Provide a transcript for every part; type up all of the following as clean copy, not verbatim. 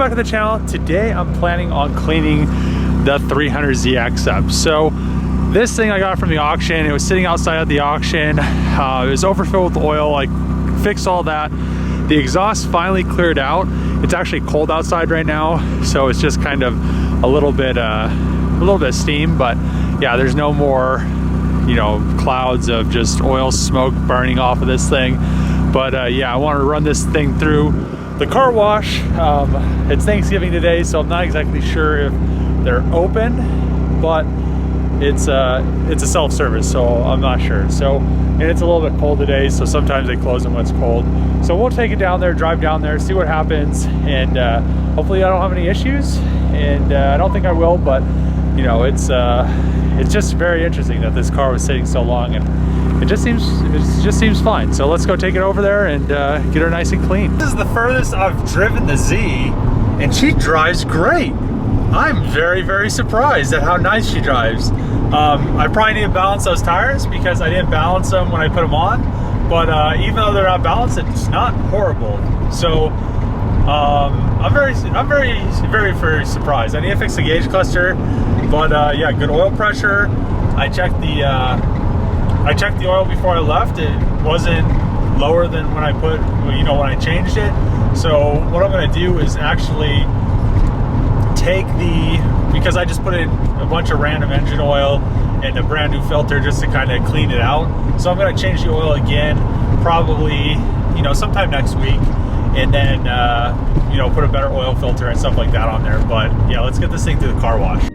back to the channel. Today I'm planning on cleaning the 300ZX up. So this thing I got from the auction, it was sitting outside at the auction. It was overfilled with oil. I fixed all that. The exhaust finally cleared out. It's actually cold outside right now, so it's just kind of a little bit of steam, but yeah, there's no more, you know, clouds of just oil smoke burning off of this thing. But yeah, I wanted to run this thing through the car wash. It's Thanksgiving today, so I'm not exactly sure if they're open, but it's a self-service, so I'm not sure. So, and it's a little bit cold today, so sometimes they close them when it's cold. So we'll take it down there, drive down there, see what happens, and hopefully I don't have any issues. And I don't think I will, but you know, it's just very interesting that this car was sitting so long, and it just seems fine. So let's go take it over there and get her nice and clean. This is the furthest I've driven the Z, and she drives great. I'm very, very surprised at how nice she drives. I probably need to balance those tires because I didn't balance them when I put them on, but even though they're not balanced, it's not horrible. So I'm very surprised. I need to fix the gauge cluster, but yeah, good oil pressure. I checked the oil before I left. It wasn't lower than when I put, you know, when I changed it. So what I'm going to do is actually take because I just put in a bunch of random engine oil and a brand new filter just to kind of clean it out. So I'm going to change the oil again, probably, you know, sometime next week, and then you know, put a better oil filter and stuff like that on there. But yeah, let's get this thing through the car wash.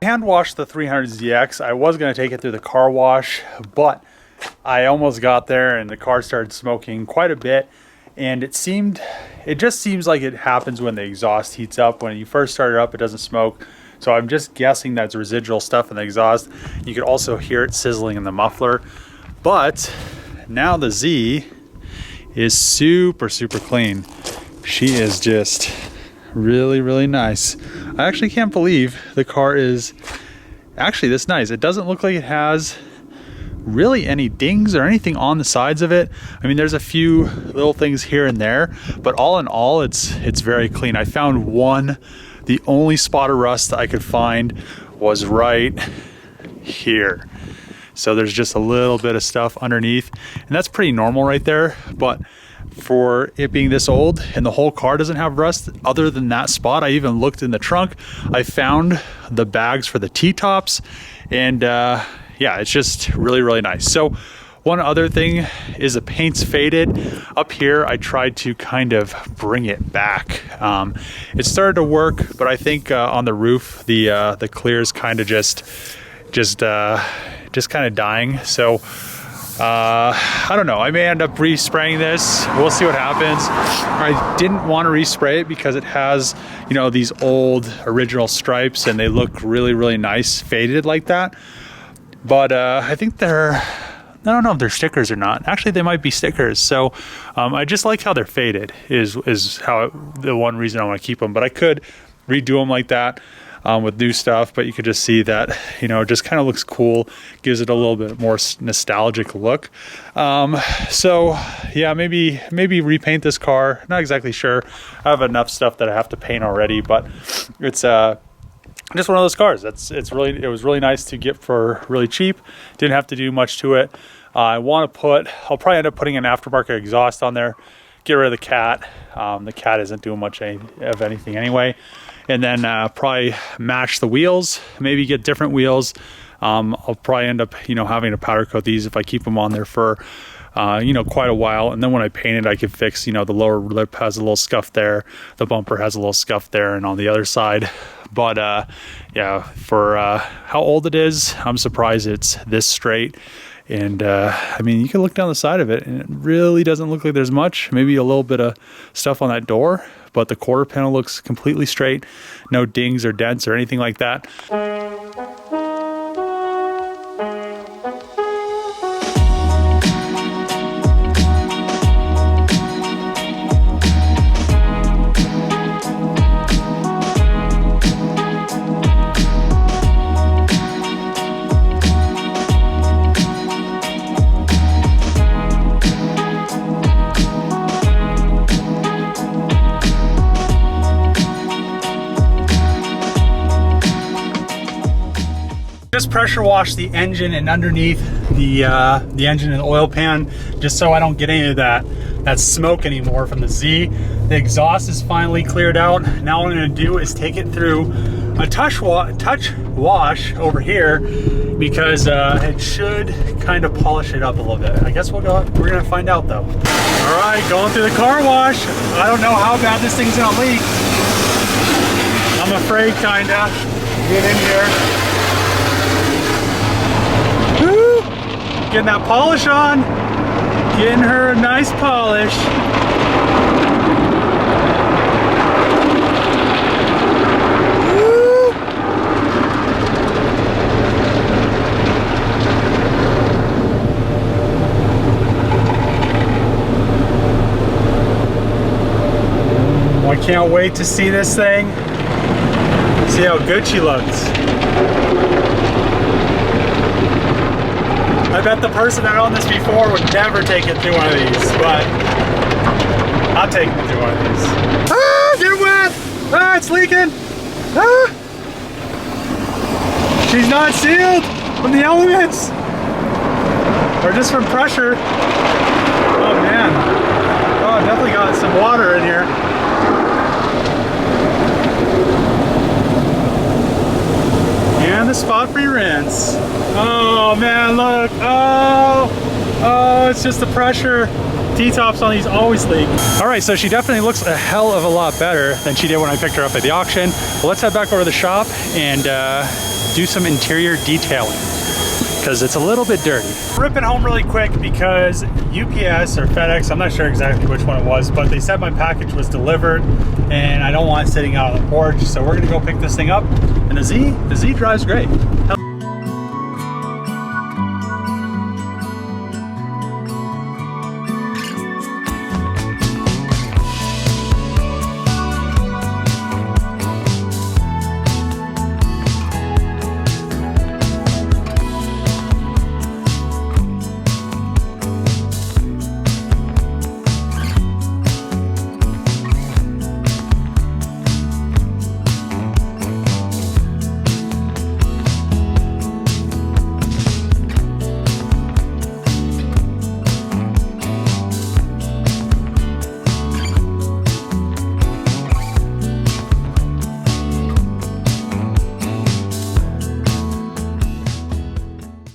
Hand washed the 300ZX. I was going to take it through the car wash, but I almost got there and the car started smoking quite a bit, and it just seems like it happens when the exhaust heats up. When you first start it up, it doesn't smoke, so I'm just guessing that's residual stuff in the exhaust. You could also hear it sizzling in the muffler. But now the Z is super clean. She is just really nice. I actually can't believe the car is actually this nice. It doesn't look like it has really any dings or anything on the sides of it. I mean, there's a few little things here and there, but all in all, it's very clean. I found the only spot of rust that I could find was right here. So there's just a little bit of stuff underneath, and that's pretty normal right there. But for it being this old and the whole car doesn't have rust other than that spot, I even looked in the trunk. I found the bags for the T-tops, and yeah, it's just really nice. So one other thing is the paint's faded. Up here, I tried to kind of bring it back. It started to work, but I think on the roof, the clear is kind of just kind of dying. So I don't know, I may end up respraying this. We'll see what happens. I didn't want to respray it because it has, you know, these old original stripes, and they look really nice faded like that. But I think I don't know if they're stickers or not. Actually, they might be stickers. So I just like how they're faded is the one reason I want to keep them. But I could redo them like that with new stuff, but you could just see that, you know, it just kind of looks cool, gives it a little bit more nostalgic look. So yeah, maybe repaint this car. Not exactly sure. I have enough stuff that I have to paint already, but it's just one of those cars. It was really nice to get for really cheap. Didn't have to do much to it. I'll probably end up putting an aftermarket exhaust on there, get rid of the cat. The cat isn't doing much of anything anyway. and then probably match the wheels, maybe get different wheels. I'll probably end up, you know, having to powder coat these if I keep them on there for you know, quite a while. And then when I paint it, I can fix, you know, the lower lip has a little scuff there, the bumper has a little scuff there, and on the other side. But yeah, for how old it is, I'm surprised it's this straight. And I mean, you can look down the side of it and it really doesn't look like there's much, maybe a little bit of stuff on that door, but the quarter panel looks completely straight, no dings or dents or anything like that. Just pressure wash the engine and underneath the engine and oil pan, just so I don't get any of that smoke anymore from the Z. The exhaust is finally cleared out. Now what I'm going to do is take it through a touch wash over here, because it should kind of polish it up a little bit. I guess we're gonna find out though. All right, going through the car wash. I don't know how bad this thing's gonna leak. I'm afraid, kinda. Get in here. Woo! Getting that polish on. Getting her a nice polish. Woo! I can't wait to see this thing. See how good she looks. I bet the person that owned this before would never take it through one of these, but I'll take it through one of these. Ah, get wet! Ah, it's leaking! Ah! She's not sealed from the elements! Or just from pressure. Oh man. Oh, definitely got some water in here. And the spot for your rinse. Oh man, look. Oh, it's just the pressure. T-tops on these always leak. All right, so she definitely looks a hell of a lot better than she did when I picked her up at the auction. Well, let's head back over to the shop and do some interior detailing, because it's a little bit dirty. Ripping home really quick because UPS or FedEx, I'm not sure exactly which one it was, but they said my package was delivered and I don't want it sitting out on the porch. So we're gonna go pick this thing up. And the Z drives great.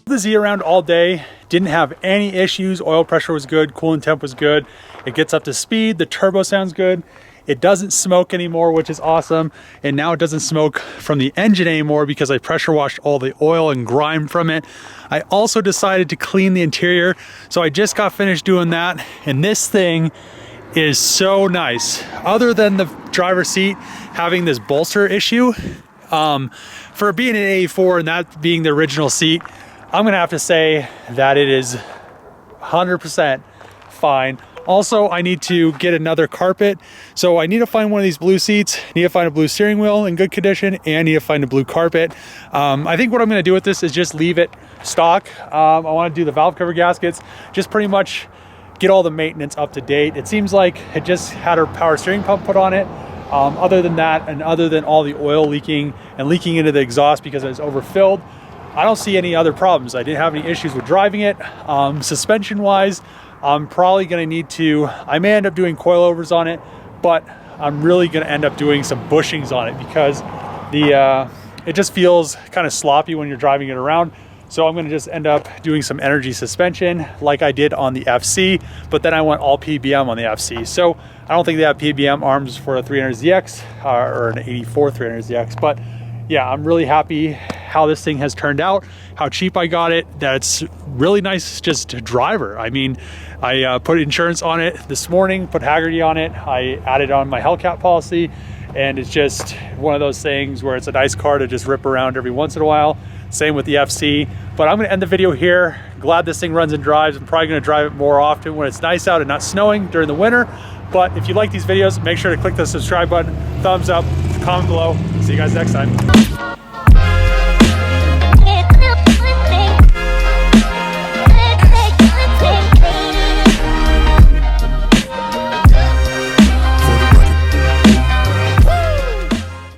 The Z around all day, didn't have any issues. Oil pressure was good, coolant temp was good. It gets up to speed, the turbo sounds good. It doesn't smoke anymore, which is awesome. And now it doesn't smoke from the engine anymore because I pressure washed all the oil and grime from it. I also decided to clean the interior, so I just got finished doing that. And this thing is so nice. Other than the driver's seat having this bolster issue, for being an 84 and that being the original seat, I'm gonna have to say that it is 100% fine. Also, I need to get another carpet. So I need to find one of these blue seats, need to find a blue steering wheel in good condition, and need to find a blue carpet. I think what I'm gonna do with this is just leave it stock. I wanna do the valve cover gaskets, just pretty much get all the maintenance up to date. It seems like it just had her power steering pump put on it. Other than that, and other than all the oil leaking and leaking into the exhaust because it was overfilled, I don't see any other problems. I didn't have any issues with driving it. Suspension wise, I'm probably gonna need to, I may end up doing coilovers on it, but I'm really gonna end up doing some bushings on it because it just feels kind of sloppy when you're driving it around. So I'm gonna just end up doing some energy suspension like I did on the FC, but then I went all PBM on the FC. So I don't think they have PBM arms for a 300ZX or an 84 300ZX, but yeah, I'm really happy how this thing has turned out, how cheap I got it. That's really nice just driver. I mean, I put insurance on it this morning, put Haggerty on it. I added on my Hellcat policy, and it's just one of those things where it's a nice car to just rip around every once in a while. Same with the FC, but I'm gonna end the video here. Glad this thing runs and drives. I'm probably gonna drive it more often when it's nice out and not snowing during the winter. But if you like these videos, make sure to click the subscribe button, thumbs up, comment below. See you guys next time.